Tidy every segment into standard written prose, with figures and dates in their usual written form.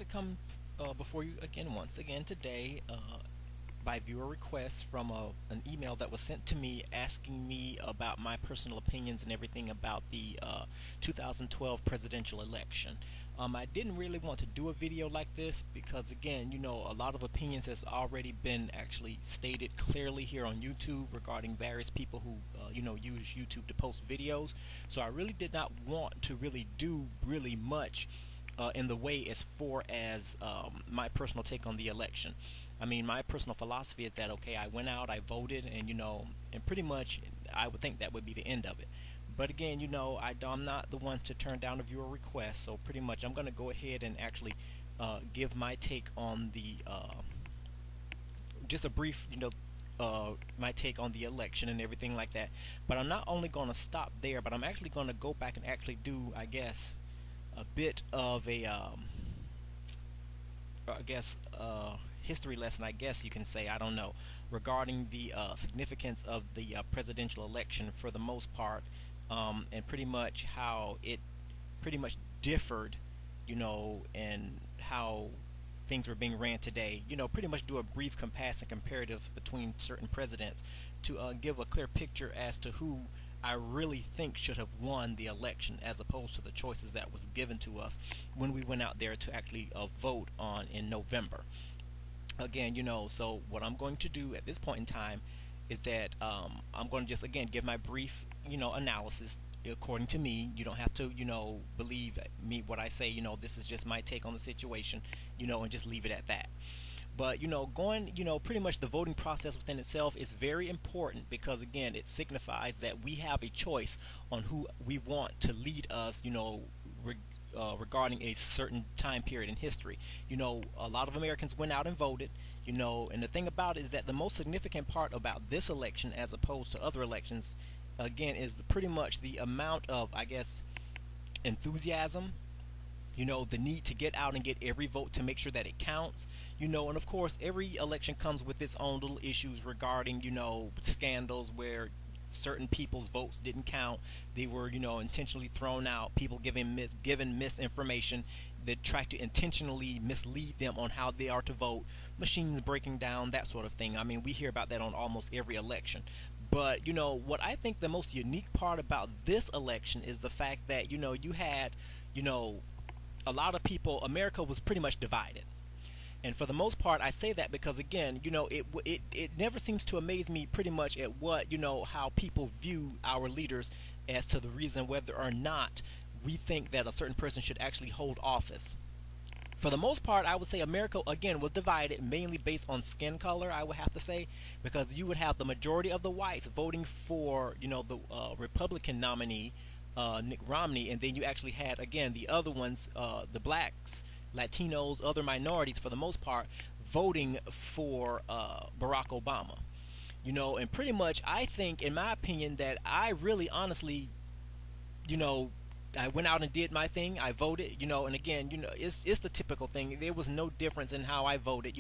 actually come before you again once again today by viewer request from an email that was sent to me asking me about my personal opinions and everything about the 2012 presidential election. I didn't really want to do a video like this because, again, a lot of opinions has already been actually stated clearly here on YouTube regarding various people who, use YouTube to post videos. So I really did not want to really do really much in the way as far as my personal take on the election. I mean, my personal philosophy is that, okay, I went out, I voted, and and pretty much I would think that would be the end of it. But again, I'm not the one to turn down a viewer request, so pretty much I'm going to go ahead and actually give my take on the just a brief, my take on the election and everything like that. But I'm not only going to stop there, but I'm actually going to go back and actually do, I guess, a bit of a, history lesson, I guess you can say, I don't know, regarding the significance of the presidential election for the most part, and pretty much how it pretty much differed, and how things were being ran today. Pretty much do a brief comparison comparative between certain presidents to give a clear picture as to who I really think should have won the election as opposed to the choices that was given to us when we went out there to actually vote on in November. Again, so what I'm going to do at this point in time is that I'm going to just again give my brief, analysis according to me. You don't have to, believe me what I say. This is just my take on the situation, and just leave it at that. But going, pretty much the voting process within itself is very important because again, it signifies that we have a choice on who we want to lead us, regarding a certain time period in history. A lot of Americans went out and voted, and the thing about it is that the most significant part about this election as opposed to other elections, again, is pretty much the amount of, I guess, enthusiasm, the need to get out and get every vote to make sure that it counts, and of course every election comes with its own little issues regarding, scandals where certain people's votes didn't count. They were, intentionally thrown out. People given misinformation that try to intentionally mislead them on how they are to vote. Machines breaking down, that sort of thing. I mean, we hear about that on almost every election. But what I think the most unique part about this election is the fact that you had, a lot of people. America was pretty much divided. And for the most part, I say that because again, it never seems to amaze me pretty much at what, how people view our leaders as to the reason whether or not we think that a certain person should actually hold office. For the most part, I would say America, again, was divided mainly based on skin color, I would have to say, because you would have the majority of the whites voting for, the Republican nominee, Mitt Romney, and then you actually had, again, the other ones, the blacks, Latinos, other minorities for the most part, voting for Barack Obama. And pretty much I think, in my opinion, that I really honestly, I went out and did my thing. I voted, and again, it's the typical thing. There was no difference in how I voted,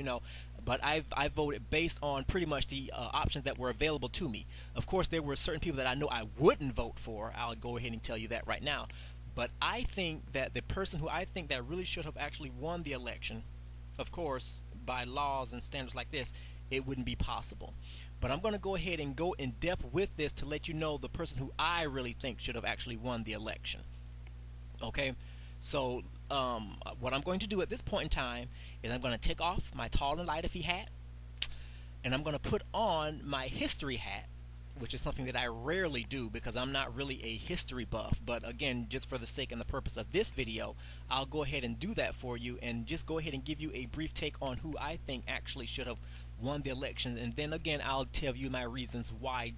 but I voted based on pretty much the options that were available to me. Of course, there were certain people that I know I wouldn't vote for. I'll go ahead and tell you that right now. But I think that the person who I think that really should have actually won the election, of course, by laws and standards like this, it wouldn't be possible. But I'm going to go ahead and go in depth with this to let you know the person who I really think should have actually won the election. Okay? So, what I'm going to do at this point in time is I'm going to take off my tall and light iffy hat, and I'm going to put on my history hat, which is something that I rarely do because I'm not really a history buff. But again, just for the sake and the purpose of this video, I'll go ahead and do that for you and just go ahead and give you a brief take on who I think actually should have won the election. And then again, I'll tell you my reasons why,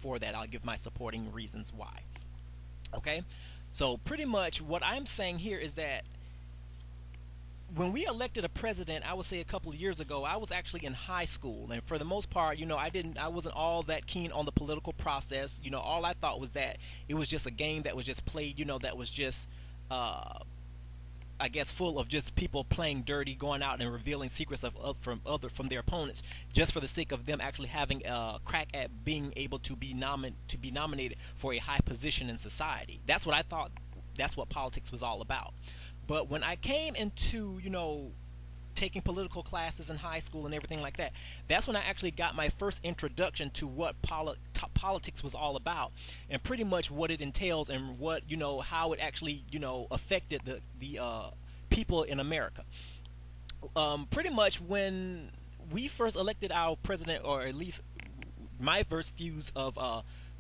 for that. I'll give my supporting reasons why. Okay? So pretty much what I'm saying here is that when we elected a president, I would say a couple of years ago, I was actually in high school, and for the most part, I wasn't all that keen on the political process. All I thought was that it was just a game that was just played, that was just, I guess, full of just people playing dirty, going out and revealing secrets from their opponents, just for the sake of them actually having a crack at being able to be nominated for a high position in society. That's what I thought. That's what politics was all about. But when I came into, taking political classes in high school and everything like that, that's when I actually got my first introduction to what politics was all about, and pretty much what it entails, and what, how it actually, affected the people in America. Pretty much when we first elected our president, or at least my first views of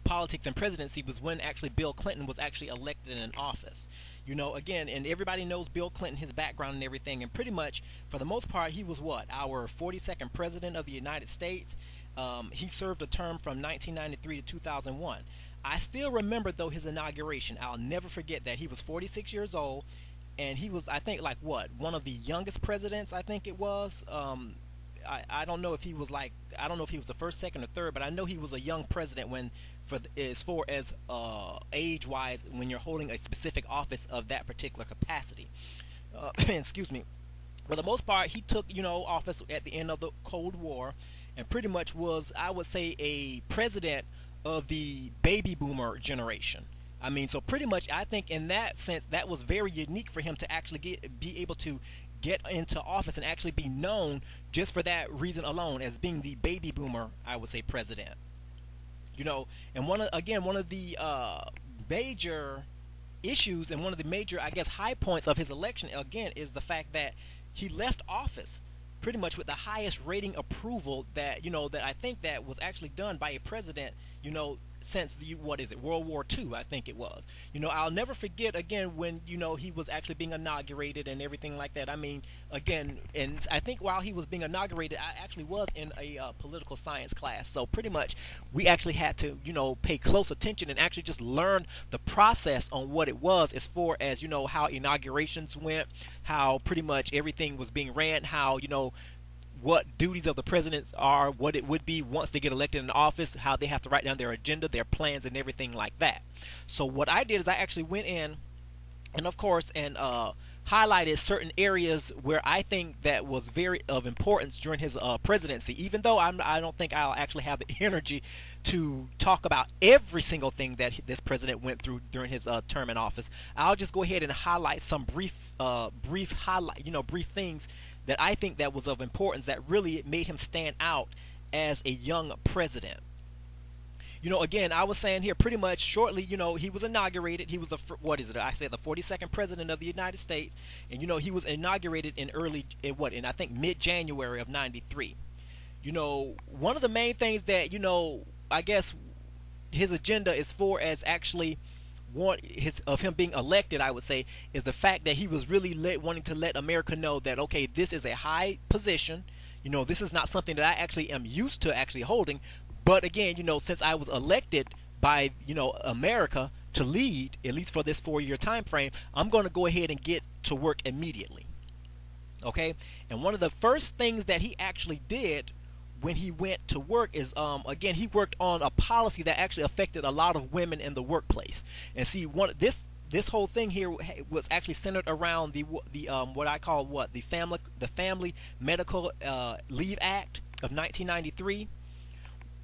politics and presidency, was when actually Bill Clinton was actually elected in office. Again, and everybody knows Bill Clinton, his background and everything, and pretty much, for the most part, he was what, our 42nd president of the United States. He served a term from 1993 to 2001. I still remember, though, his inauguration. I'll never forget that. He was 46 years old, and he was, I think, like, what, one of the youngest presidents, I think it was. I don't know if he was like, I don't know if he was the first, second, or third, but I know he was a young president when, as far as age-wise, when you're holding a specific office of that particular capacity. Excuse me. For the most part, he took, office at the end of the Cold War, and pretty much was, I would say, a president of the baby boomer generation. I mean, so pretty much, I think in that sense, that was very unique for him to actually be able to get into office and actually be known just for that reason alone, as being the baby boomer, I would say, president. And one of the major issues, and one of the major, I guess, high points of his election, again, is the fact that he left office pretty much with the highest rating approval that, that I think that was actually done by a president, since what is it, World War II, I think it was. I'll never forget, again, when, he was actually being inaugurated and everything like that. I mean, again, and I think while he was being inaugurated, I actually was in a political science class. So pretty much we actually had to, pay close attention and actually just learn the process on what it was, as far as, how inaugurations went, how pretty much everything was being ran, how, what duties of the presidents are, what it would be once they get elected in office, how they have to write down their agenda, their plans, and everything like that. So what I did is I actually went in and, of course, and highlighted certain areas where I think that was very of importance during his presidency, even though I don't think I'll actually have the energy to talk about every single thing that this president went through during his term in office. I'll just go ahead and highlight some brief things that I think that was of importance, that really made him stand out as a young president. Again, I was saying here pretty much shortly, he was inaugurated. He was the, what is it? I said the 42nd president of the United States. And, he was inaugurated in I think mid-January of 93. One of the main things that, I guess his agenda, as far as actually of him being elected, I would say, is the fact that he was really wanting to let America know that, okay, this is a high position. This is not something that I actually am used to actually holding. But again, since I was elected by, America to lead, at least for this 4-year time frame, I'm going to go ahead and get to work immediately. Okay? And one of the first things that he actually did when he went to work is, again, he worked on a policy that actually affected a lot of women in the workplace. And see, this whole thing here was actually centered around the what I call the Family Medical Leave Act of 1993.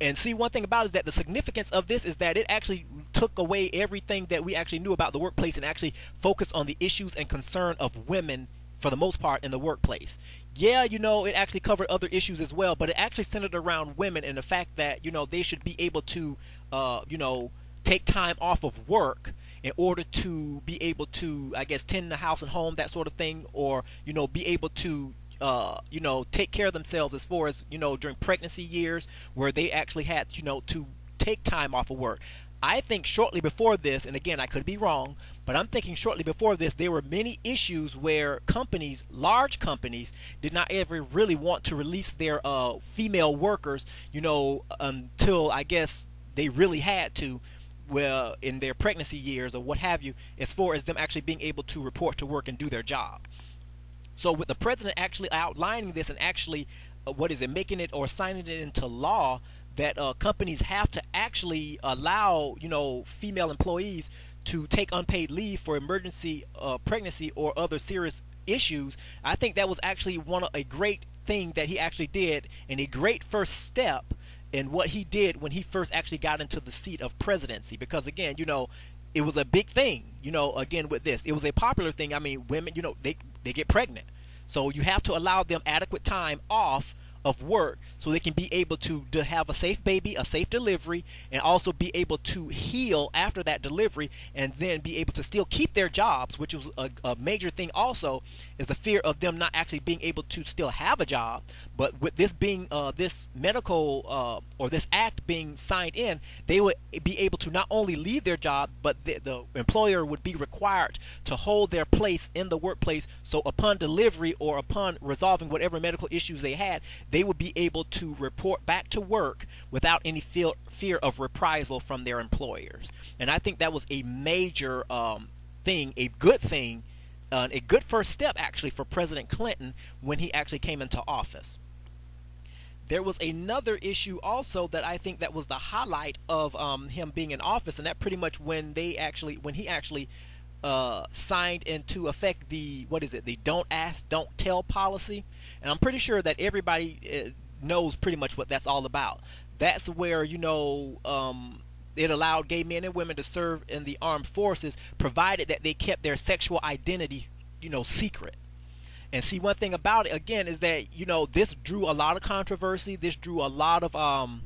And see, one thing about it is that the significance of this is that it actually took away everything that we actually knew about the workplace and actually focused on the issues and concern of women, for the most part, in the workplace. Yeah, it actually covered other issues as well, but it actually centered around women and the fact that, they should be able to, take time off of work in order to be able to, I guess, tend the house and home, that sort of thing, or, be able to take care of themselves, as far as, during pregnancy years, where they actually had, to take time off of work. I think shortly before this, and again, I could be wrong, but I'm thinking shortly before this, there were many issues where companies, large companies, did not ever really want to release their female workers, until, I guess, they really had to, well, in their pregnancy years or what have you, as far as them actually being able to report to work and do their job. So with the president actually outlining this and actually, making it or signing it into law, that companies have to actually allow, female employees to take unpaid leave for emergency pregnancy or other serious issues. I think that was actually a great thing that he actually did, and a great first step in what he did when he first actually got into the seat of presidency. Because again, it was a big thing, again with this. It was a popular thing. I mean, women, they get pregnant. So you have to allow them adequate time off of work so they can be able to have a safe baby, a safe delivery, and also be able to heal after that delivery, and then be able to still keep their jobs, which was a major thing also, is the fear of them not actually being able to still have a job. But with this being this medical or this act being signed in, they would be able to not only leave their job, but the employer would be required to hold their place in the workplace. So upon delivery or upon resolving whatever medical issues they had, they would be able to report back to work without any fear of reprisal from their employers. And I think that was a major thing, a good thing, a good first step actually for President Clinton when he actually came into office. There was another issue also that I think that was the highlight of him being in office, and that pretty much when he actually signed into effect the don't ask, don't tell policy. And I'm pretty sure that everybody knows pretty much what that's all about. That's where it allowed gay men and women to serve in the armed forces, provided that they kept their sexual identity secret. And see, one thing about it again is that this drew a lot of controversy. This drew a lot of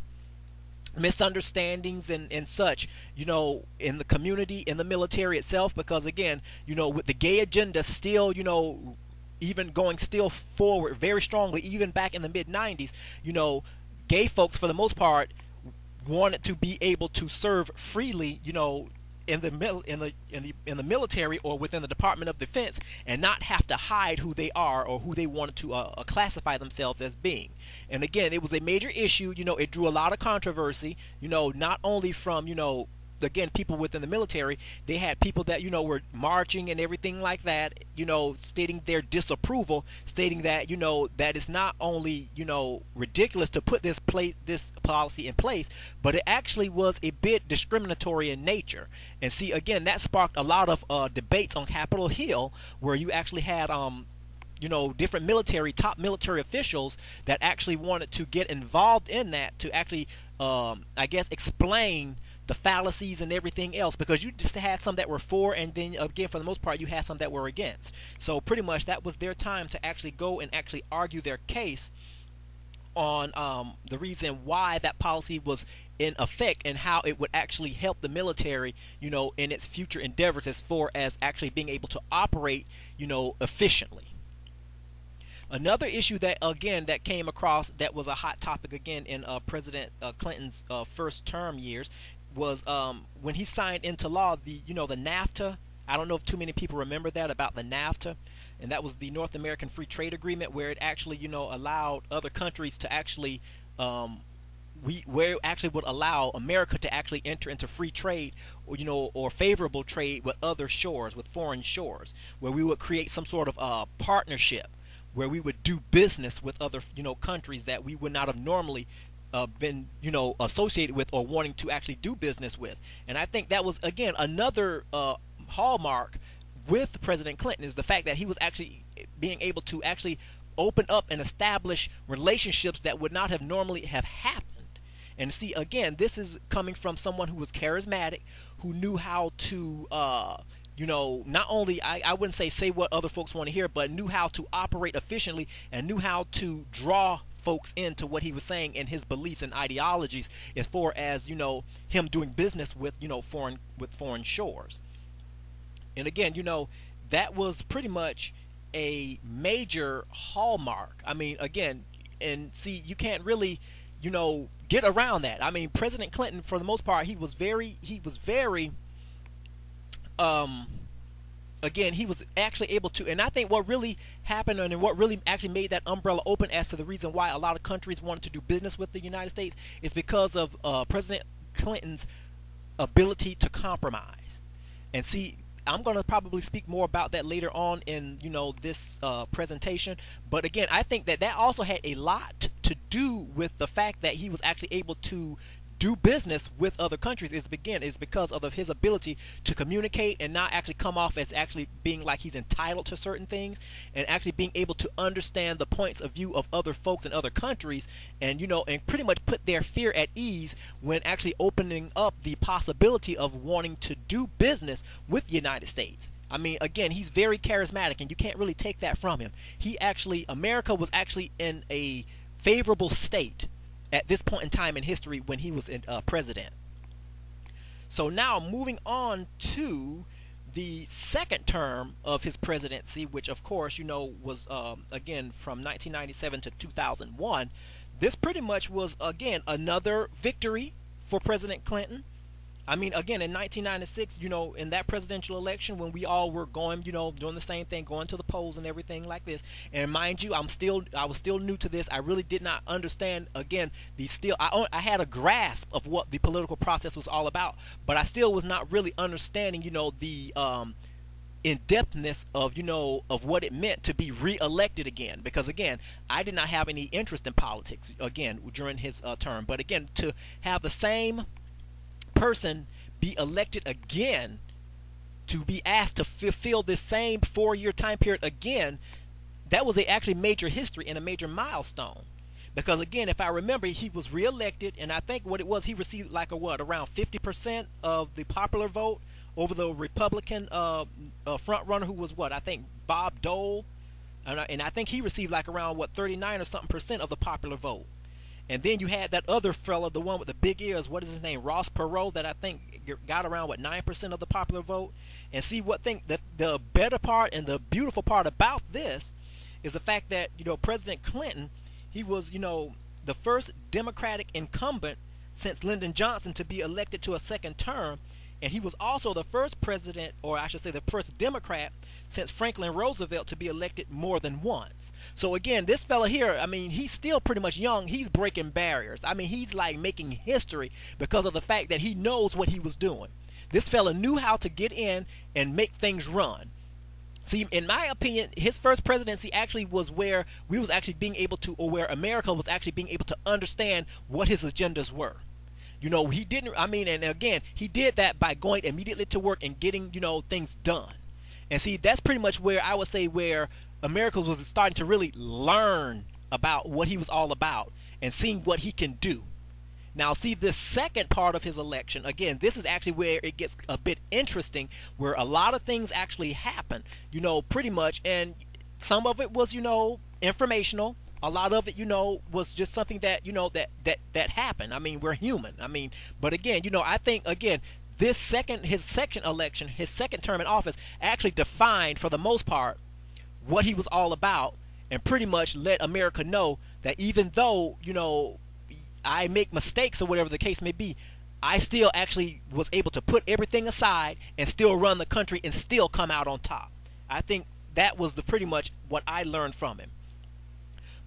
misunderstandings and such, in the community, in the military itself, because again, with the gay agenda still, even going still forward very strongly, even back in the mid 90s, gay folks for the most part wanted to be able to serve freely, in the military or within the Department of Defense, and not have to hide who they are or who they wanted to classify themselves as being. And again, it was a major issue. It drew a lot of controversy. Not only from again, people within the military. They had people that were marching and everything like that, stating their disapproval, stating that that it's not only ridiculous to put this policy in place, but it actually was a bit discriminatory in nature. And see, again, that sparked a lot of debates on Capitol Hill, where you actually had different top military officials that actually wanted to get involved in that to actually I guess explain the fallacies and everything else, because you just had some that were for, and then again, for the most part, you had some that were against. So pretty much that was their time to actually go and actually argue their case on the reason why that policy was in effect and how it would actually help the military, in its future endeavors as far as actually being able to operate, efficiently. Another issue that that came across that was a hot topic again in President Clinton's first term years was when he signed into law the NAFTA. I don't know if too many people remember that about the NAFTA, and that was the North American Free Trade Agreement, where it actually allowed other countries to actually where it actually would allow America to actually enter into free trade or favorable trade with other shores, with foreign shores, where we would create some sort of partnership where we would do business with other countries that we would not have normally been associated with or wanting to actually do business with. And I think that was again another hallmark with President Clinton, is the fact that he was actually being able to actually open up and establish relationships that would not have normally have happened. And see, again, this is coming from someone who was charismatic, who knew how to not only, I wouldn't say what other folks want to hear, but knew how to operate efficiently and knew how to draw folks into what he was saying and his beliefs and ideologies, as far as him doing business with foreign shores. And again, that was pretty much a major hallmark. I mean, again, and see, you can't really get around that. I mean, President Clinton, for the most part, he was very again, he was actually able to, and I think what really happened and what really actually made that umbrella open as to the reason why a lot of countries wanted to do business with the United States is because of President Clinton's ability to compromise. And see, I'm going to probably speak more about that later on in this presentation, but again, I think that also had a lot to do with the fact that he was actually able to do business with other countries is because of his ability to communicate and not actually come off as actually being like he's entitled to certain things, and actually being able to understand the points of view of other folks in other countries, and and pretty much put their fear at ease when actually opening up the possibility of wanting to do business with the United States. I mean, again, he's very charismatic, and you can't really take that from him. America was actually in a favorable state at this point in time in history when he was president. So now moving on to the second term of his presidency, which of course was again from 1997 to 2001. This pretty much was again another victory for President Clinton. I mean, again, in 1996, in that presidential election when we all were going, doing the same thing, going to the polls and everything like this. And mind you, I was still new to this. I really did not understand, again, I had a grasp of what the political process was all about, but I still was not really understanding, the in-depthness of what it meant to be re-elected again. Because again, I did not have any interest in politics, again, during his term. But again, to have the same person be elected again, to be asked to fulfill this same 4-year time period again, that was actually major history and a major milestone. Because again, if I remember, he was reelected, and I think what it was, he received like around 50% of the popular vote over the Republican front runner, who was I think Bob Dole, and I think he received like around 39 or something percent of the popular vote. And then you had that other fella, the one with the big ears, what is his name, Ross Perot, that I think got around 9% of the popular vote. And see the better part and the beautiful part about this is the fact that President Clinton, he was the first Democratic incumbent since Lyndon Johnson to be elected to a second term, and he was also the first president, or I should say the first Democrat since Franklin Roosevelt to be elected more than once. So again, this fella here, I mean, he's still pretty much young. He's breaking barriers. I mean, he's like making history because of the fact that he knows what he was doing. This fella knew how to get in and make things run. See, in my opinion, his first presidency actually was where we was actually being able to, or where America was actually being able to understand what his agendas were. He didn't, I mean, and again, he did that by going immediately to work and getting, things done. And see, that's pretty much where I would say where America was starting to really learn about what he was all about and seeing what he can do. Now, see, the second part of his election, again, this is actually where it gets a bit interesting, where a lot of things actually happen, pretty much, and some of it was, informational. A lot of it, was just something that, that happened. I mean, we're human. I mean, but again, I think, again, his second election, his second term in office actually defined, for the most part, what he was all about, and pretty much let America know that even though, I make mistakes or whatever the case may be, I still actually was able to put everything aside and still run the country and still come out on top. I think that was pretty much what I learned from him.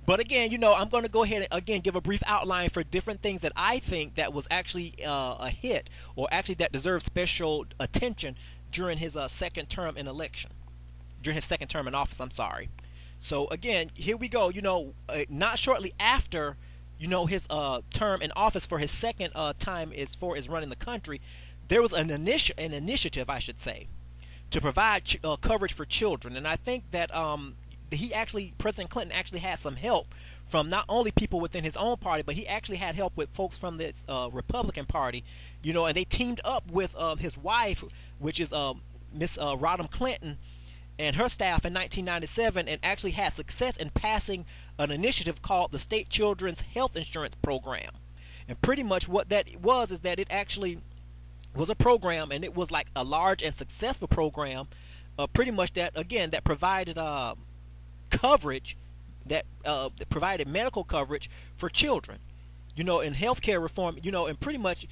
But again, I'm going to go ahead and again give a brief outline for different things that I think that was actually a hit, or actually that deserved special attention during his second term in office. I'm sorry. So again, here we go. Not shortly after his term in office for his second time is running the country, there was an initiative, I should say, to provide coverage for children, and I think that President Clinton actually had some help from not only people within his own party, but he actually had help with folks from the Republican Party, and they teamed up with his wife, which is Miss Rodham Clinton, and her staff in 1997, and actually had success in passing an initiative called the State Children's Health Insurance Program. And pretty much what that was is that it actually was a program, and it was like a large and successful program, pretty much that, again, that provided coverage, that provided medical coverage for children, in healthcare reform, and pretty much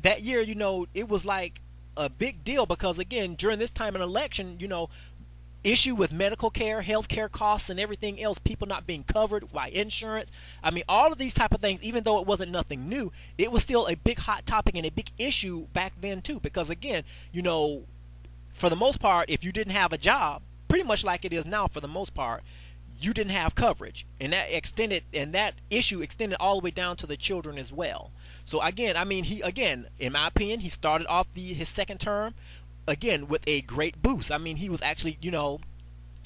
that year, it was like a big deal because, again, during this time in election, issue with medical care, healthcare costs, and everything else, people not being covered by insurance. I mean, all of these type of things, even though it wasn't nothing new, it was still a big hot topic and a big issue back then too, because again, for the most part, if you didn't have a job, pretty much like it is now for the most part, you didn't have coverage, and that issue extended all the way down to the children as well. So again, I mean, he again, in my opinion, he started off his second term again with a great boost. I mean, he was actually,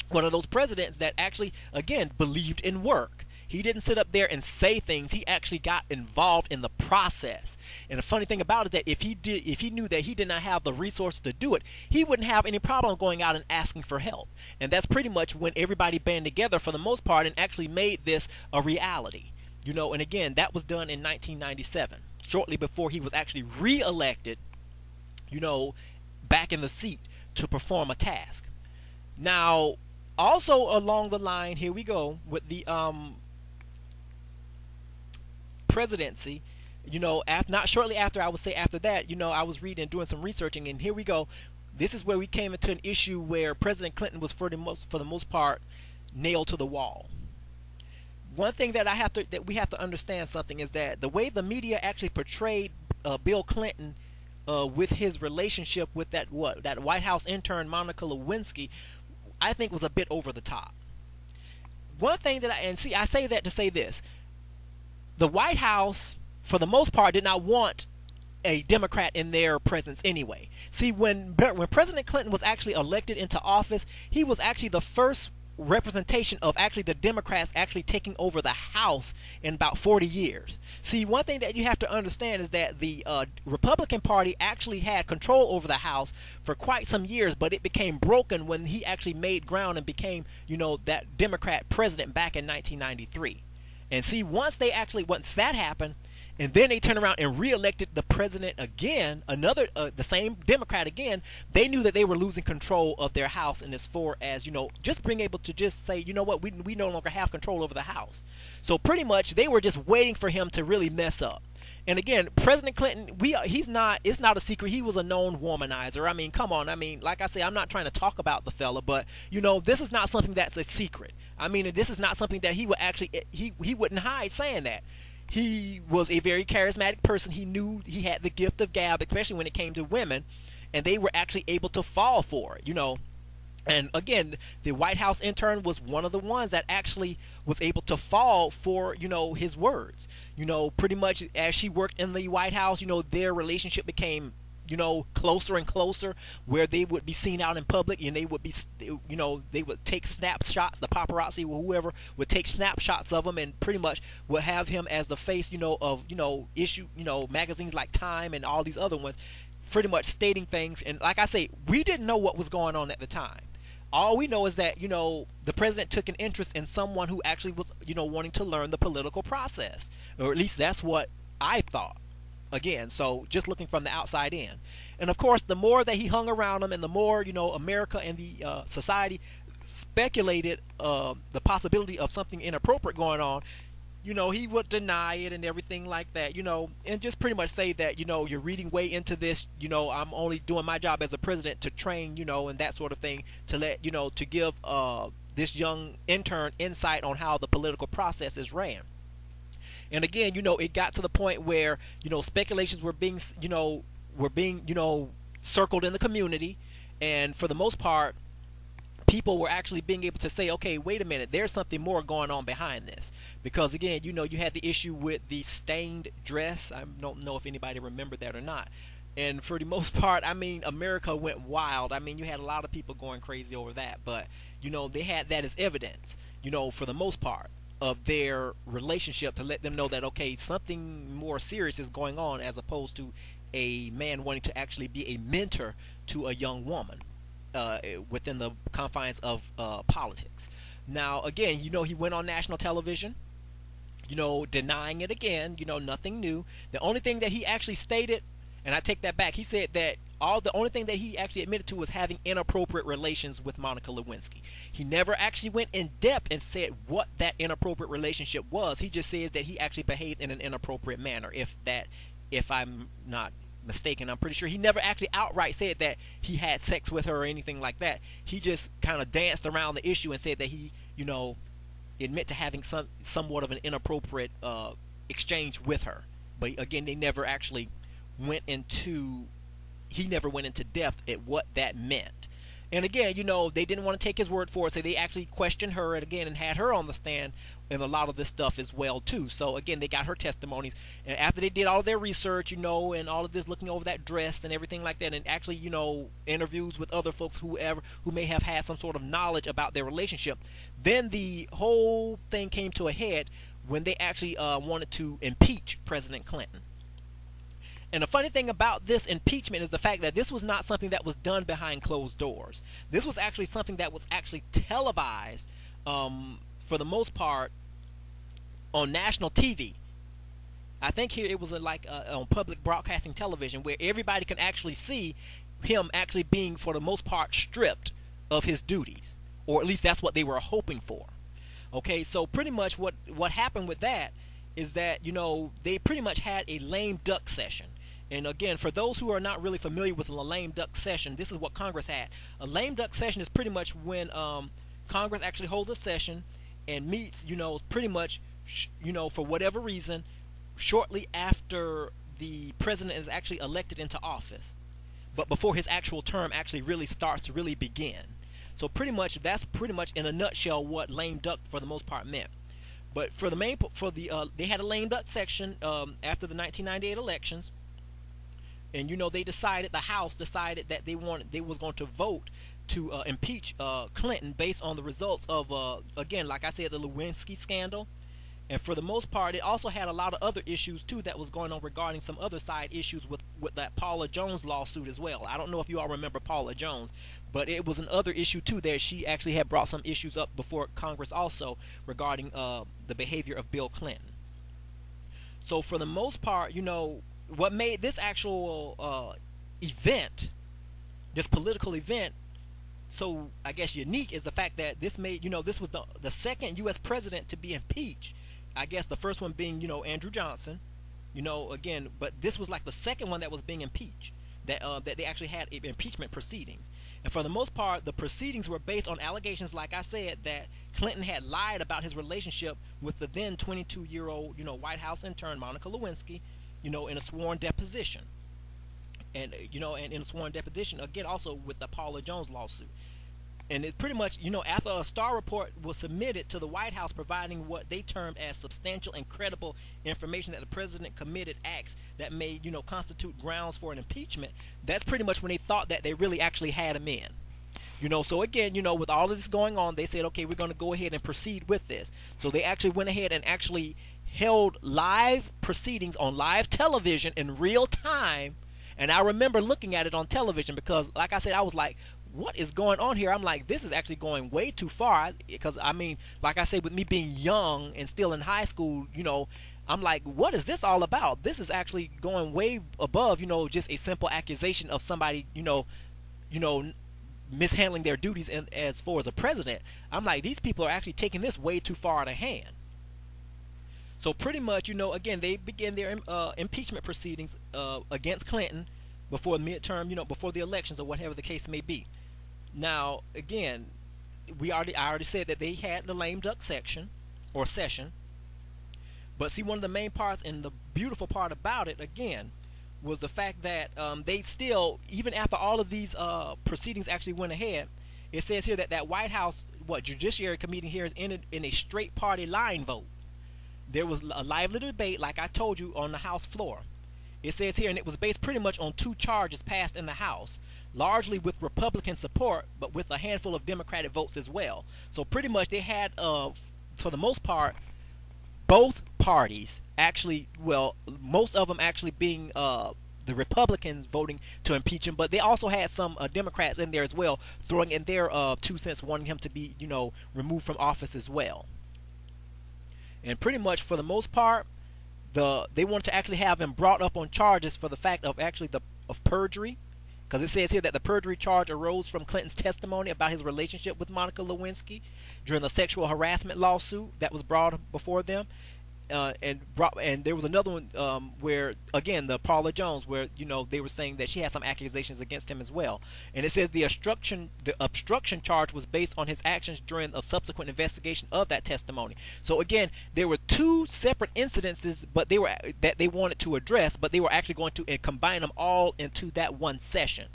one of those presidents that actually, again, believed in work. He didn't sit up there and say things. He actually got involved in the process. And the funny thing about it is that if he knew that he did not have the resources to do it, he wouldn't have any problem going out and asking for help. And that's pretty much when everybody banded together for the most part and actually made this a reality. And again, that was done in 1997, shortly before he was actually re-elected, back in the seat to perform a task. Now, also along the line, here we go with the presidency. Not shortly after, I would say after that, I was reading and doing some researching, and here we go. This is where we came into an issue where President Clinton was for the most part nailed to the wall. One thing that we have to understand something is that the way the media actually portrayed Bill Clinton with his relationship with that White House intern Monica Lewinsky, I think was a bit over the top. One thing that I say that to say this: the White House, for the most part, did not want a Democrat in their presence anyway. See, when President Clinton was actually elected into office, he was actually the first representation of actually the Democrats actually taking over the House in about 40 years. See, one thing that you have to understand is that the Republican Party actually had control over the House for quite some years, but it became broken when he actually made ground and became, that Democrat president back in 1993. And see, once that happened, and then they turned around and re-elected the president again, the same Democrat again, they knew that they were losing control of their House, and as far as, just being able to just say, we no longer have control over the House. So pretty much they were just waiting for him to really mess up. And again, President Clinton, it's not a secret, he was a known womanizer. I mean, come on, like I say, I'm not trying to talk about the fella, but, this is not something that's a secret. I mean, this is not something that he would actually, he wouldn't hide saying that. He was a very charismatic person. He knew he had the gift of gab, especially when it came to women, and they were actually able to fall for it, And again, the White House intern was one of the ones that actually was able to fall for, his words. Pretty much as she worked in the White House, their relationship became, closer and closer, where they would be seen out in public, and they would be, they would take snapshots. The paparazzi or whoever would take snapshots of him, and pretty much would have him as the face, of, issue, magazines like Time and all these other ones, pretty much stating things. And like I say, we didn't know what was going on at the time. All we know is that, the president took an interest in someone who actually was, wanting to learn the political process, or at least that's what I thought. Again, so just looking from the outside in. And of course, the more that he hung around him, and the more, America and the society speculated the possibility of something inappropriate going on, he would deny it and everything like that, and just pretty much say that, you're reading way into this, I'm only doing my job as a president to train, and that sort of thing, to let, to give this young intern insight on how the political process is ran. And again, it got to the point where, speculations were being, circled in the community. And for the most part, people were actually being able to say, okay, wait a minute, there's something more going on behind this. Because again, you had the issue with the stained dress. I don't know if anybody remembered that or not. And for the most part, America went wild. You had a lot of people going crazy over that. But, they had that as evidence, for the most part, of their relationship, to let them know that, okay, something more serious is going on, as opposed to a man wanting to actually be a mentor to a young woman within the confines of politics. Now, again, he went on national television, denying it again, nothing new. The only thing that he actually stated, and I take that back, he said that the only thing that he actually admitted to was having inappropriate relations with Monica Lewinsky. He never actually went in depth and said what that inappropriate relationship was. He just says that he actually behaved in an inappropriate manner. If I'm not mistaken, I'm pretty sure he never actually outright said that he had sex with her or anything like that. He just kind of danced around the issue and said that he, admit to having somewhat of an inappropriate exchange with her. But again, he never went into depth at what that meant. And again, they didn't want to take his word for it, so they actually questioned her and again and had her on the stand and a lot of this stuff as well too. So again, they got her testimonies, and after they did all of their research, and all of this, looking over that dress and everything like that, and actually, interviews with other folks, who may have had some sort of knowledge about their relationship, then the whole thing came to a head when they actually wanted to impeach President Clinton. And the funny thing about this impeachment is the fact that this was not something that was done behind closed doors. This was actually something that was actually televised, for the most part, on national TV. I think here it was on public broadcasting television, where everybody can actually see him actually being, for the most part, stripped of his duties, or at least that's what they were hoping for. Okay, so pretty much what happened with that is that they pretty much had a lame duck session. And again, for those who are not really familiar with a lame duck session, this is what Congress had. A lame duck session is pretty much when Congress actually holds a session and meets, pretty much, for whatever reason, shortly after the president is actually elected into office, but before his actual term actually really starts to really begin. So that's pretty much in a nutshell what lame duck for the most part meant. But for they had a lame duck section after the 1998 elections. And the House decided that they was going to vote to impeach Clinton based on the results of again, like I said, the Lewinsky scandal. And for the most part, it also had a lot of other issues too that was going on regarding some other side issues with that Paula Jones lawsuit as well. I don't know if you all remember Paula Jones, but it was another issue too there. She actually had brought some issues up before Congress also regarding the behavior of Bill Clinton. So for the most part, what made this actual event, this political event, so I guess unique is the fact that this made, this was the second U.S. president to be impeached. I guess the first one being, Andrew Johnson, again, but this was like the second one that was being impeached, that they actually had impeachment proceedings. And for the most part, the proceedings were based on allegations, like I said, that Clinton had lied about his relationship with the then 22-year-old, White House intern Monica Lewinsky, in a sworn deposition. And, and in a sworn deposition, again, also with the Paula Jones lawsuit. And it pretty much, after a Starr report was submitted to the White House providing what they termed as substantial and credible information that the president committed acts that may, constitute grounds for an impeachment, that's pretty much when they thought that they really actually had him in. So again, with all of this going on, they said, okay, we're going to go ahead and proceed with this. So they actually went ahead and actually held live proceedings on live television in real time. And I remember looking at it on television because, like I said, I was like, what is going on here? I'm like, this is actually going way too far. Because, I mean, like I said, with me being young and still in high school, I'm like, what is this all about? This is actually going way above, just a simple accusation of somebody, mishandling their duties as far as a president. I'm like, these people are actually taking this way too far out of hand. So pretty much, again, they began their impeachment proceedings against Clinton before midterm, before the elections or whatever the case may be. Now, again, I already said that they had the lame duck section or session. But see, one of the main parts and the beautiful part about it, again, was the fact that they still, even after all of these proceedings actually went ahead, it says here that White House, Judiciary Committee here is in a straight party line vote. There was a lively debate, like I told you, on the House floor. It says here, and it was based pretty much on 2 charges passed in the House, largely with Republican support, but with a handful of Democratic votes as well. So pretty much they had, for the most part, both parties actually, most of them actually being the Republicans voting to impeach him, but they also had some Democrats in there as well, throwing in their 2 cents, wanting him to be, removed from office as well. And pretty much for the most part, they wanted to actually have him brought up on charges for the fact of actually of perjury, because it says here that the perjury charge arose from Clinton's testimony about his relationship with Monica Lewinsky during the sexual harassment lawsuit that was brought before them. And there was another one where, again, the Paula Jones, where they were saying that she had some accusations against him as well. And it says the obstruction charge was based on his actions during a subsequent investigation of that testimony. So again, there were 2 separate incidences, but that they wanted to address, but they were actually going to combine them all into that one session.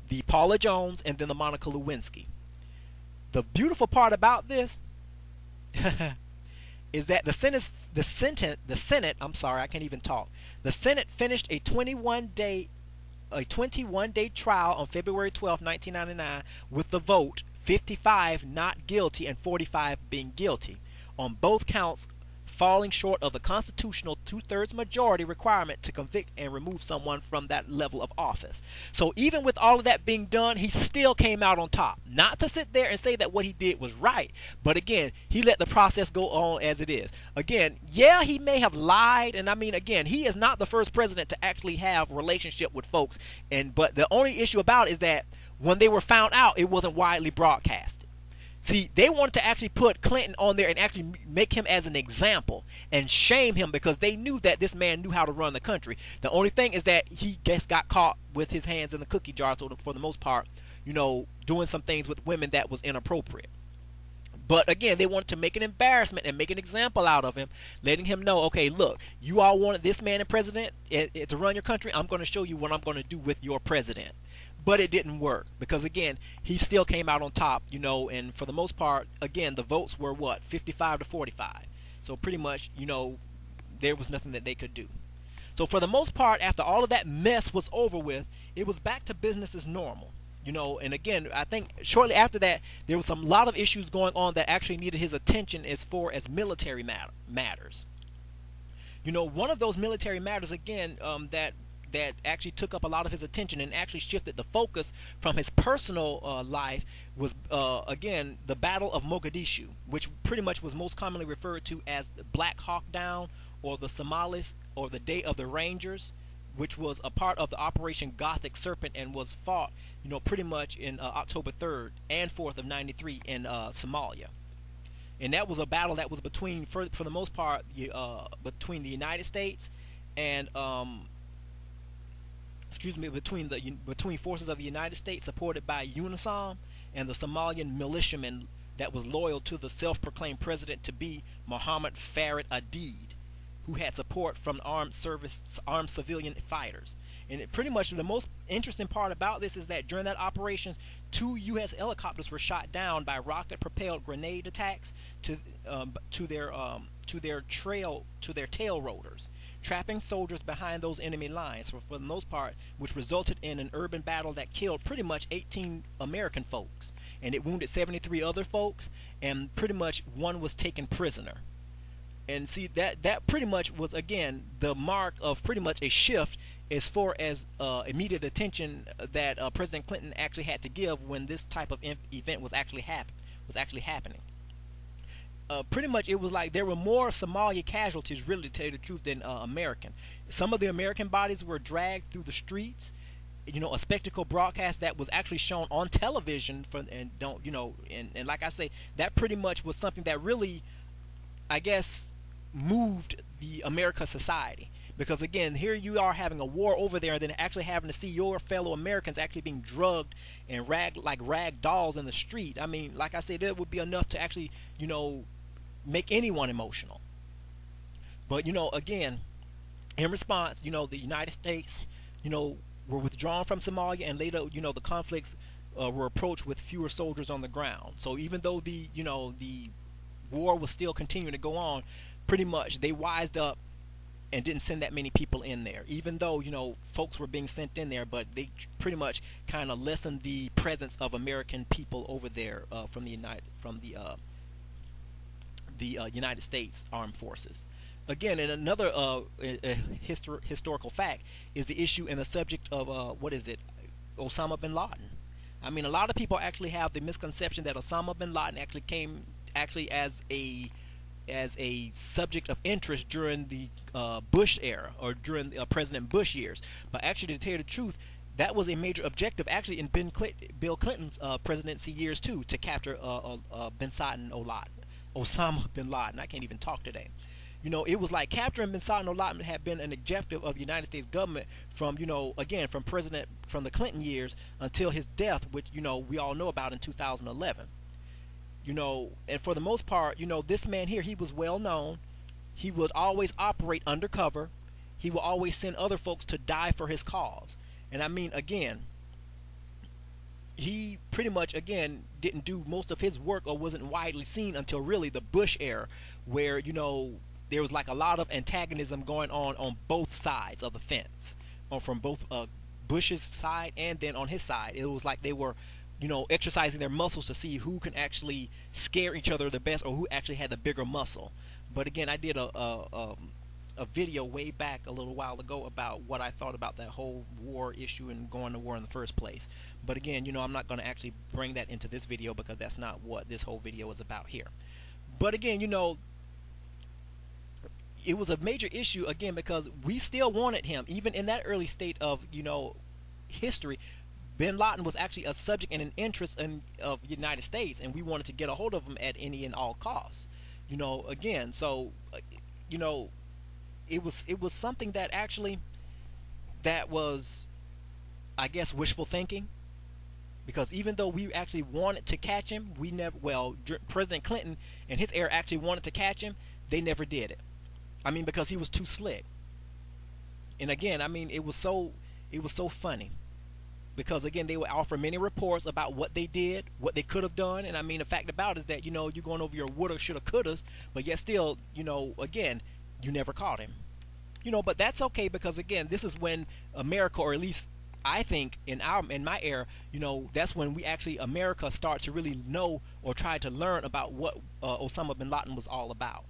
the Paula Jones, and then the Monica Lewinsky. The beautiful part about this is that the Senate, I'm sorry, I can't even talk. The Senate finished a 21-day trial on February 12, 1999 with the vote 55 not guilty and 45 being guilty on both counts, falling short of the constitutional two-thirds majority requirement to convict and remove someone from that level of office. So even with all of that being done, he still came out on top. Not to sit there and say that what he did was right, but again, he let the process go on as it is. Again, yeah, he may have lied, and I mean, again, he is not the first president to actually have a relationship with folks, but the only issue about it is that when they were found out, it wasn't widely broadcast. See, they wanted to actually put Clinton on there and actually make him as an example and shame him because they knew that this man knew how to run the country. The only thing is that he just got caught with his hands in the cookie jar, so for the most part, doing some things with women that was inappropriate. But again, they wanted to make an embarrassment and make an example out of him, letting him know, okay, look, you all wanted this man and president to run your country. I'm going to show you what I'm going to do with your president. But it didn't work because, again, he still came out on top, and for the most part, again, the votes were 55 to 45. So pretty much, there was nothing that they could do. So for the most part, after all of that mess was over with, it was back to business as normal. And again, I think shortly after that, there was a lot of issues going on that actually needed his attention as far as military matters. One of those military matters, again, that actually took up a lot of his attention and actually shifted the focus from his personal life was, again, the Battle of Mogadishu, which pretty much was most commonly referred to as the Black Hawk Down or the Somalis or the Day of the Rangers, which was a part of the Operation Gothic Serpent and was fought, pretty much in October 3rd and 4th of 93 in Somalia. And that was a battle that was between, for the most part, between the United States and between forces of the United States supported by UNISOM and the Somalian militiamen that was loyal to the self-proclaimed president to be Mohammed Farid Aidid, who had support from armed civilian fighters. And pretty much the most interesting part about this is that during that operation, 2 U.S. helicopters were shot down by rocket-propelled grenade attacks to their tail rotors, trapping soldiers behind those enemy lines for the most part, which resulted in an urban battle that killed pretty much 18 American folks, and it wounded 73 other folks, and pretty much 1 was taken prisoner. And see, that pretty much was, again, the mark of pretty much a shift as far as immediate attention that President Clinton actually had to give when this type of event was actually happening. Pretty much it was like there were more Somalia casualties, really, to tell you the truth, than American. Some of the American bodies were dragged through the streets. A spectacle broadcast that was actually shown on television and like I say, that pretty much was something that really, I guess, moved the American society. Because again, here you are having a war over there and then actually having to see your fellow Americans actually being drugged and like rag dolls in the street. I mean, like I said, that would be enough to actually, make anyone emotional. But, again, in response, the United States, were withdrawn from Somalia, and later, the conflicts were approached with fewer soldiers on the ground. So even though the war was still continuing to go on, pretty much they wised up and didn't send that many people in there, even though folks were being sent in there, but they pretty much kind of lessened the presence of American people over there from the United States Armed Forces. Again, and another historical fact is the issue and the subject of Osama bin Laden. I mean, a lot of people actually have the misconception that Osama bin Laden actually came as a subject of interest during the Bush era or during President Bush years. But actually, to tell you the truth, that was a major objective actually in Bill Clinton's presidency years too, to capture Osama bin Laden. I can't even talk today. It was like capturing bin Laden had been an objective of the United States government from, from the Clinton years until his death, which, we all know about in 2011. And for the most part, this man here, he was well known. He would always operate undercover. He will always send other folks to die for his cause. And I mean, again, he pretty much again didn't do most of his work or wasn't widely seen until really the Bush era, where there was like a lot of antagonism going on both sides of the fence, or from both Bush's side and then on his side. It was like they were exercising their muscles to see who can actually scare each other the best, or who actually had the bigger muscle. But again, I did a video way back a little while ago about what I thought about that whole war issue and going to war in the first place. But again, I'm not going to actually bring that into this video, because that's not what this whole video is about here. But again, it was a major issue again, because we still wanted him even in that early state of history. Bin Laden was actually a subject and an interest of the United States, and we wanted to get a hold of him at any and all costs. Again, so it was something that actually that was, I guess, wishful thinking, because even though we actually wanted to catch him, we never. Well, President Clinton and his era actually wanted to catch him. They never did it. I mean, because he was too slick. And again, I mean, it was so funny, because again, they would offer many reports about what they did, what they could have done. And I mean, the fact about it is that you're going over your woulda, shoulda, couldas, but yet still, again, you never caught him. But that's okay, because again, this is when America, or at least I think in my era, that's when we actually, America, start to really know or try to learn about what Osama bin Laden was all about,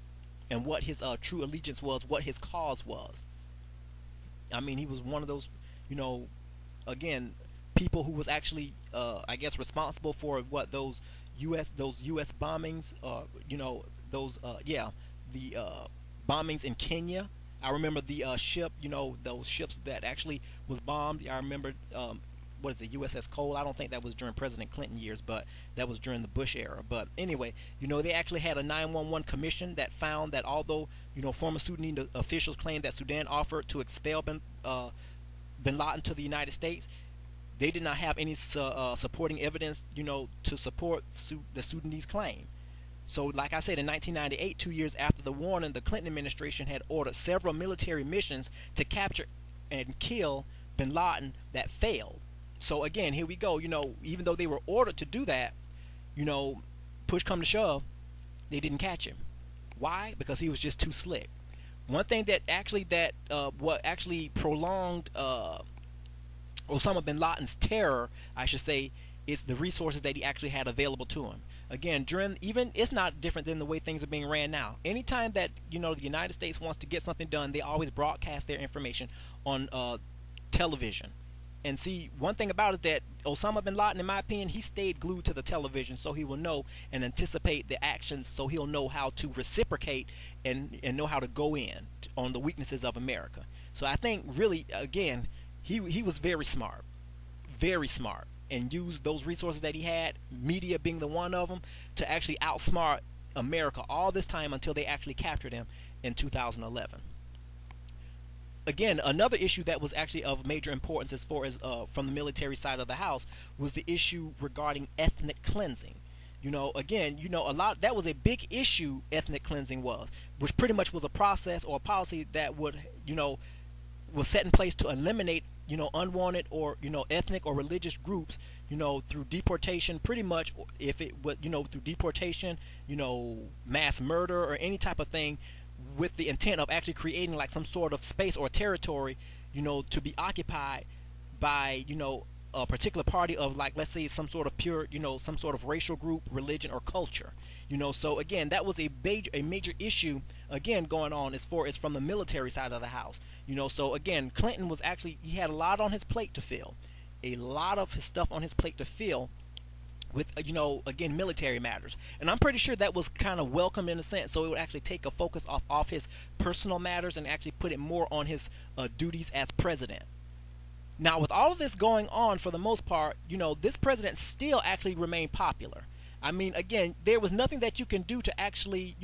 and what his true allegiance was, what his cause was. I mean, he was one of those, again, people who was actually, I guess, responsible for what those U.S. bombings, the bombings in Kenya. I remember the ship, those ships that actually was bombed. I remember, what is it, USS Cole? I don't think that was during President Clinton years, but that was during the Bush era. But anyway, they actually had a 911 commission that found that although, former Sudanese officials claimed that Sudan offered to expel bin Laden to the United States, they did not have any supporting evidence, to support the Sudanese claim. So, like I said, in 1998, 2 years after the warning, the Clinton administration had ordered several military missions to capture and kill bin Laden that failed. So again, here we go. Even though they were ordered to do that, push come to shove, they didn't catch him. Why? Because he was just too slick. One thing that actually what actually prolonged Osama bin Laden's terror, I should say, is the resources that he actually had available to him. Again, it's not different than the way things are being ran now. Anytime that the United States wants to get something done, they always broadcast their information on television. And see, one thing about it is that Osama bin Laden, in my opinion, he stayed glued to the television, so he will know and anticipate the actions, so he'll know how to reciprocate and know how to go in on the weaknesses of America. So I think really, again, he was very smart, and used those resources that he had, media being the one of them, to actually outsmart America all this time until they actually captured him in 2011. Again, another issue that was actually of major importance as far as from the military side of the house was the issue regarding ethnic cleansing. Again, a lot, that was a big issue. Ethnic cleansing was, which pretty much was a process or a policy that would, was set in place to eliminate, unwanted or, ethnic or religious groups, through deportation, pretty much, if it would, through deportation, mass murder or any type of thing, with the intent of actually creating like some sort of space or territory, to be occupied by, a particular party of, like, let's say some sort of pure, some sort of racial group, religion, or culture. So again, that was a major issue, again, going on as far as from the military side of the house. So again, Clinton was actually, he had a lot on his plate to fill. A lot of his stuff on his plate to fill with, again, military matters. And I'm pretty sure that was kind of welcome in a sense, so it would actually take a focus off his personal matters and actually put it more on his duties as president. Now, with all of this going on, for the most part, this president still actually remained popular. I mean, again, there was nothing that you can do to actually,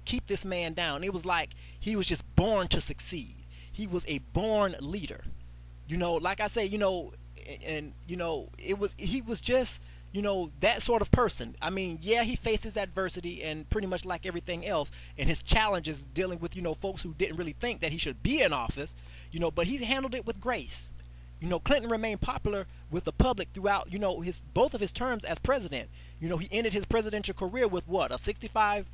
keep this man down. It was like he was just born to succeed. He was a born leader. Like I say, and he was just, that sort of person. I mean, yeah, he faces adversity and pretty much like everything else, and his challenges dealing with, folks who didn't really think that he should be in office, but he handled it with grace. Clinton remained popular with the public throughout, his both of his terms as president. He ended his presidential career with what, a 65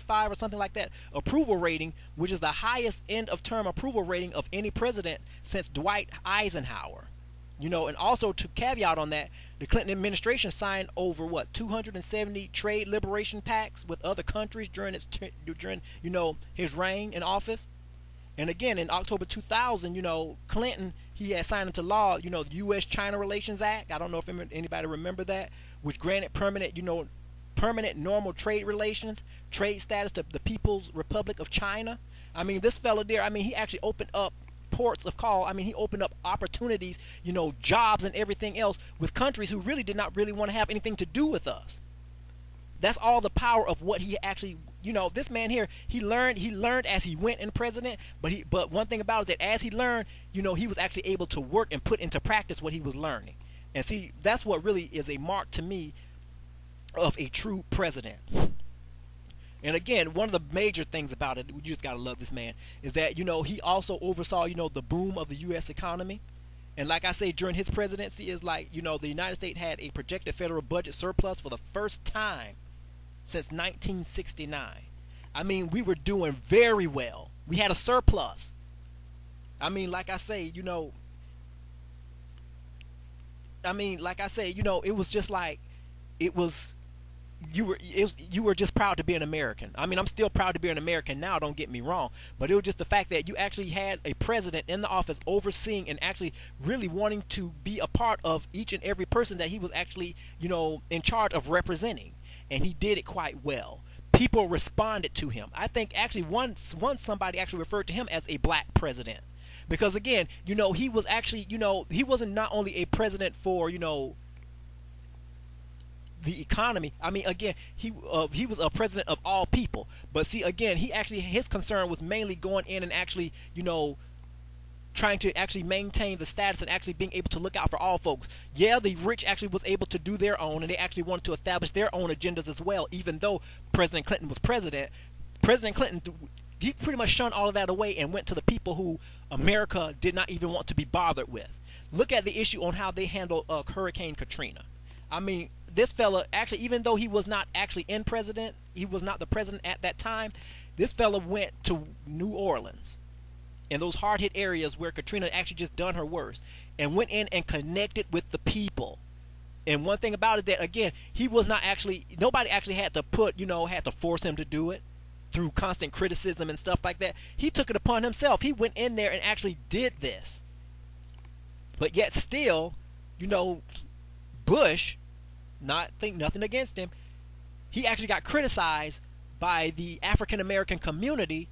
or something like that approval rating, which is the highest end of term approval rating of any president since Dwight Eisenhower. And also to caveat on that, the Clinton administration signed over what, 270 trade liberation pacts with other countries during his reign in office. And again, in October 2000, Clinton, he had signed into law, the U.S.-China Relations Act. I don't know if anybody remember that, which granted permanent normal trade relations, trade status to the People's Republic of China. I mean, this fella there, he actually opened up ports of call. He opened up opportunities, jobs and everything else with countries who really did not really want to have anything to do with us. That's all the power of what he actually, this man here, he learned as he went in president, but one thing about it is that as he learned, he was actually able to work and put into practice what he was learning. And see, that's what really is a mark to me of a true president. And again, one of the major things about it, you just gotta love this man, is that he also oversaw the boom of the U.S. economy. And like I say, during his presidency, is like the United States had a projected federal budget surplus for the first time since 1969. We were doing very well. We had a surplus. Like I say, it was just like you were just proud to be an American. I'm still proud to be an American now, don't get me wrong, but it was just the fact that you actually had a president in the office overseeing and actually really wanting to be a part of each and every person that he was actually, in charge of representing, and he did it quite well. People responded to him. I think actually once somebody actually referred to him as a black president, because again, he was actually, he wasn't not only a president for, the economy. Again, he was a president of all people. But see, again, his concern was mainly going in and actually, trying to actually maintain the status and actually being able to look out for all folks. Yeah, the rich actually was able to do their own, and they actually wanted to establish their own agendas as well. Even though President Clinton was president, President Clinton, he pretty much shunned all of that away and went to the people who America did not even want to be bothered with. Look at the issue on how they handled Hurricane Katrina. This fella, actually, even though he was not actually he was not the president at that time, this fella went to New Orleans in those hard-hit areas where Katrina actually just done her worst, and went in and connected with the people. And one thing about it that, again, he was not actually, nobody actually had to had to force him to do it through constant criticism and stuff like that. He took it upon himself. He went in there and actually did this. But yet still, Bush, nothing against him, he actually got criticized by the African American community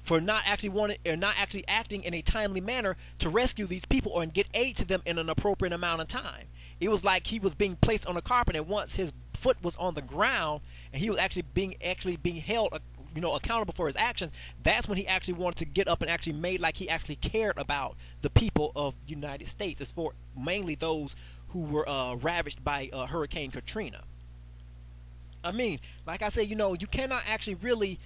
for not actually acting in a timely manner to rescue these people or get aid to them in an appropriate amount of time. It was like he was being placed on a carpet, and once his foot was on the ground and he was actually being held accountable for his actions, that's when he actually wanted to get up and actually made like he actually cared about the people of the United States, as for mainly those who were ravaged by Hurricane Katrina. Like I said, you cannot actually really,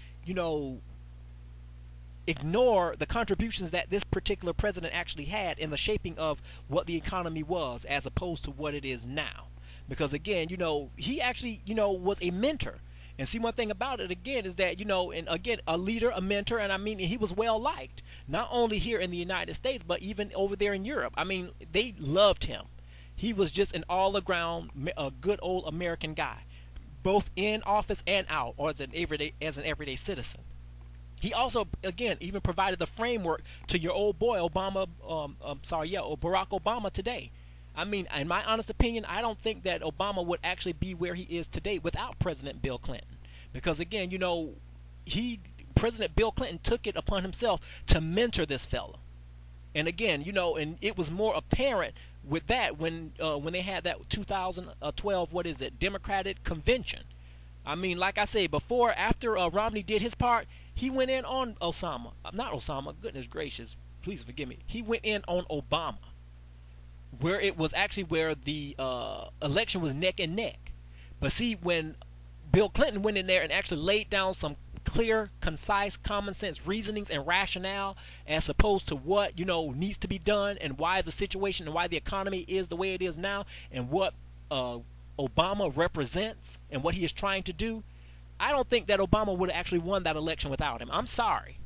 ignore the contributions that this particular president actually had in the shaping of what the economy was as opposed to what it is now. Because again, he actually, was a mentor. And see, one thing about it again is that, and again, a leader, a mentor, and he was well liked, not only here in the United States, but even over there in Europe. They loved him. He was just an all-around, a good old American guy, both in office and out, or as an everyday citizen. He also, again, even provided the framework to your old boy Barack Obama today. In my honest opinion, I don't think that Obama would actually be where he is today without President Bill Clinton. Because again, President Bill Clinton took it upon himself to mentor this fella. And again, and it was more apparent with that when they had that 2012, Democratic convention. Like I say, after Romney did his part, he went in on goodness gracious, please forgive me. He went in on Obama, where it was actually where the election was neck and neck. But see, when Bill Clinton went in there and actually laid down some clear, concise, common sense reasonings and rationale as opposed to what, needs to be done and why the situation and why the economy is the way it is now and what Obama represents and what he is trying to do, I don't think that Obama would have actually won that election without him. I'm sorry.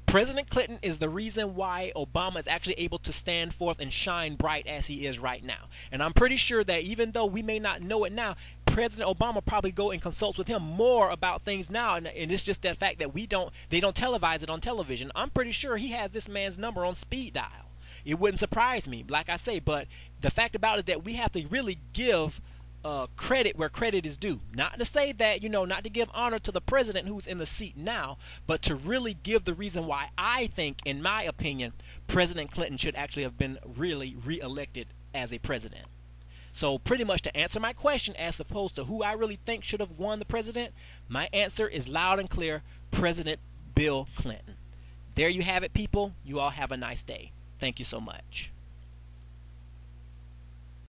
President Clinton is the reason why Obama is actually able to stand forth and shine bright as he is right now. And I'm pretty sure that even though we may not know it now, President Obama probably go and consults with him more about things now. And it's just that fact that they don't televise it on television. I'm pretty sure he has this man's number on speed dial. It wouldn't surprise me, like I say, but the fact about it is that we have to really give credit where credit is due. Not to say that, not to give honor to the president who's in the seat now, but to really give the reason why I think, in my opinion, President Clinton should actually have been really re-elected as a president. So pretty much to answer my question as opposed to who I really think should have won the president, my answer is loud and clear, President Bill Clinton. There you have it, people. You all have a nice day. Thank you so much.